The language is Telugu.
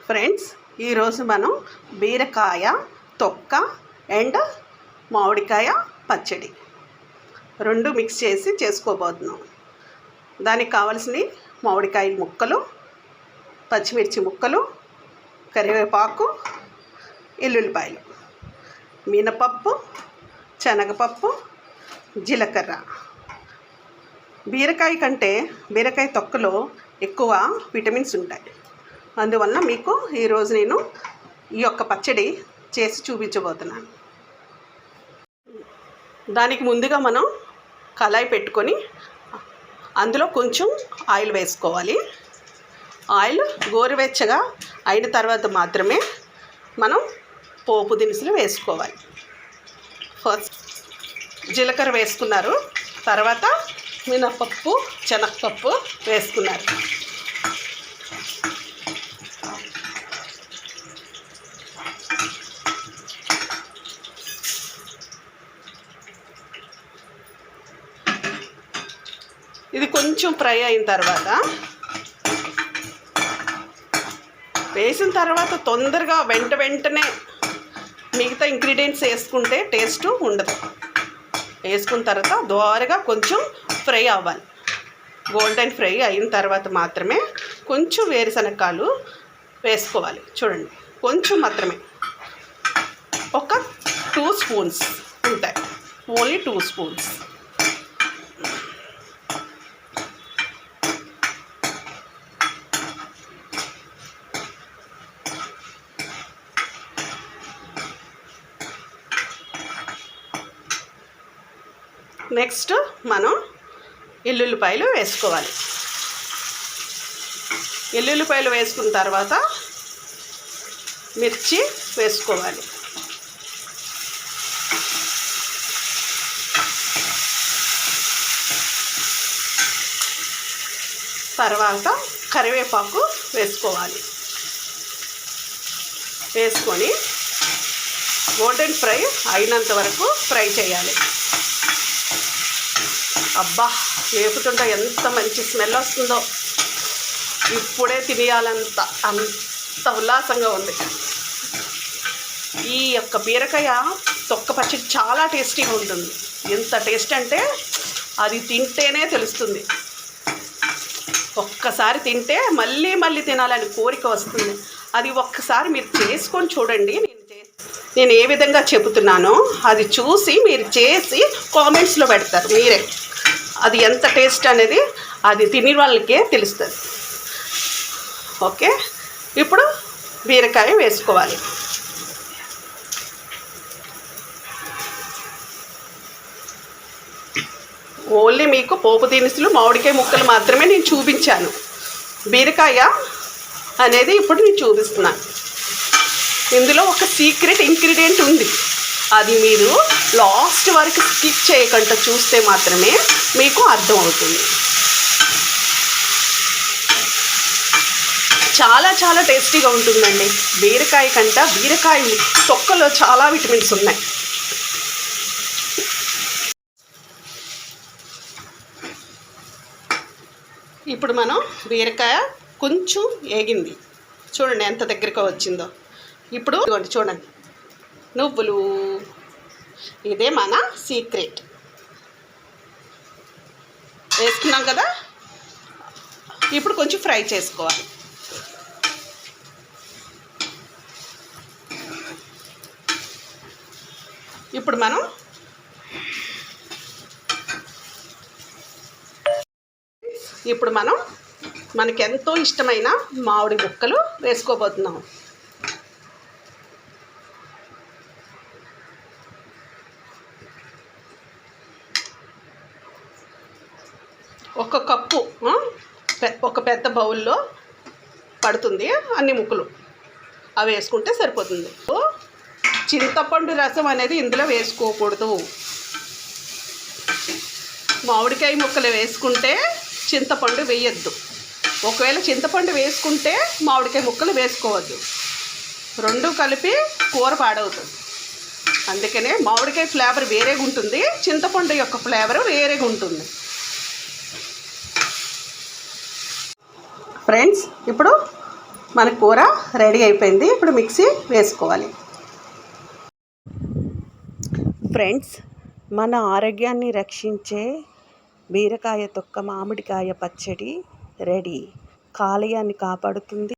ఫ్రెండ్స్, ఈరోజు మనం బీరకాయ తొక్క అండ్ మామిడికాయ పచ్చడి రెండు మిక్స్ చేసి చేసుకోబోతున్నాం. దానికి కావాల్సినవి మామిడికాయ ముక్కలు, పచ్చిమిర్చి ముక్కలు, కరివేపాకు, ఎల్లుల్లిపాయలు, మినపప్పు, శనగపప్పు, జీలకర్ర. బీరకాయ కంటే బీరకాయ తొక్కలో ఎక్కువ విటమిన్స్ ఉంటాయి. అందువల్ల మీకు ఈరోజు నేను ఈ యొక్క పచ్చడి చేసి చూపించబోతున్నాను. దానికి ముందుగా మనం కళాయి పెట్టుకొని అందులో కొంచెం ఆయిల్ వేసుకోవాలి. ఆయిల్ గోరువెచ్చగా అయిన తర్వాత మాత్రమే మనం పోపు దినుసులు వేసుకోవాలి. ఫస్ట్ జీలకర్ర వేసుకున్నారు, తర్వాత మినపప్పు, శనగపప్పు వేసుకున్నారు. ఇది కొంచెం ఫ్రై అయిన తర్వాత వేసిన తర్వాత తొందరగా వెంటనే మిగతా ఇంగ్రీడియంట్స్ వేసుకుంటే టేస్ట్ ఉండదు. వేసుకున్న తర్వాత దోరగా కొంచెం ఫ్రై అవ్వాలి. గోల్డెన్ ఫ్రై అయిన తర్వాత మాత్రమే కొంచెం వేరుశనగకాయలు వేసుకోవాలి. చూడండి, కొంచెం మాత్రమే, ఒక 2 స్పూన్స్ ఉంటాయి, ఓన్లీ 2 స్పూన్స్. నెక్స్ట్ మనం ఎల్లుల్లిపాయలు వేసుకోవాలి. ఎల్లుల్లిపాయలు వేసుకున్న తర్వాత మిర్చి వేసుకోవాలి. తర్వాత కరివేపాకు వేసుకోవాలి. వేసుకొని గోల్డెన్ ఫ్రై అయినంత వరకు ఫ్రై చేయాలి. అబ్బా, వేపుతుంటే ఎంత మంచి స్మెల్ వస్తుందో, ఇప్పుడే తినేయాలంత అంత ఉల్లాసంగా ఉంది. ఈ యొక్క బీరకాయ తొక్క పచ్చడి చాలా టేస్టీగా ఉంటుంది. ఎంత టేస్ట్ అంటే అది తింటేనే తెలుస్తుంది. ఒక్కసారి తింటే మళ్ళీ మళ్ళీ తినాలని కోరిక వస్తుంది. అది ఒక్కసారి మీరు చేసుకొని చూడండి. నేను ఏ విధంగా చెబుతున్నానో అది చూసి మీరు చేసి కామెంట్స్లో పెడతారు మీరే. అది ఎంత టేస్ట్ అనేది అది తినే వాళ్ళకే తెలుస్తుంది. ఓకే, ఇప్పుడు బీరకాయ వేసుకోవాలి. ఓన్లీ మీకు పోపు దినుసులు, మామిడికాయ ముక్కలు మాత్రమే నేను చూపించాను. బీరకాయ అనేది ఇప్పుడు నేను చూపిస్తున్నాను. ఇందులో ఒక సీక్రెట్ ఇంగ్రీడియంట్ ఉంది. అది మీరు లాస్ట్ వరకు స్కిప్ చేయకుండా చూస్తే మాత్రమే మీకు అర్థమవుతుంది. చాలా చాలా టేస్టీగా ఉంటుందండి. బీరకాయ కంటే బీరకాయ తొక్కలో చాలా విటమిన్స్ ఉన్నాయి. ఇప్పుడు మనం బీరకాయ కొంచెం ఏగింది, చూడండి ఎంత దగ్గరకు వచ్చిందో. ఇప్పుడు చూడండి, నువ్వులు, ఇదే మన సీక్రెట్. వేసుకున్నాం కదా, ఇప్పుడు కొంచెం ఫ్రై చేసుకోవాలి. ఇప్పుడు మనం మనకి ఎంతో ఇష్టమైన మామిడి ముక్కలు వేసుకోబోతున్నాం. ఒక కప్పు, ఒక పెద్ద బౌల్లో పడుతుంది అన్ని ముక్కలు, అవి వేసుకుంటే సరిపోతుంది. చింతపండు రసం అనేది ఇందులో వేసుకోకూడదు. మామిడికాయ ముక్కలు వేసుకుంటే చింతపండు వేయద్దు. ఒకవేళ చింతపండు వేసుకుంటే మామిడికాయ ముక్కలు వేసుకోవద్దు. రెండు కలిపి కూర పాడవుతుంది. అందుకనే మామిడికాయ ఫ్లేవర్ వేరేగా ఉంటుంది, చింతపండు యొక్క ఫ్లేవర్ వేరేగా ఉంటుంది. ఫ్రెండ్స్, ఇప్పుడు మన కూర రెడీ అయిపోయింది. ఇప్పుడు మిక్సీ వేసుకోవాలి. ఫ్రెండ్స్, మన ఆరోగ్యాన్ని రక్షించే బీరకాయ తొక్క మామిడికాయ పచ్చడి రెడీ. కాలేయాన్ని కాపాడుతుంది.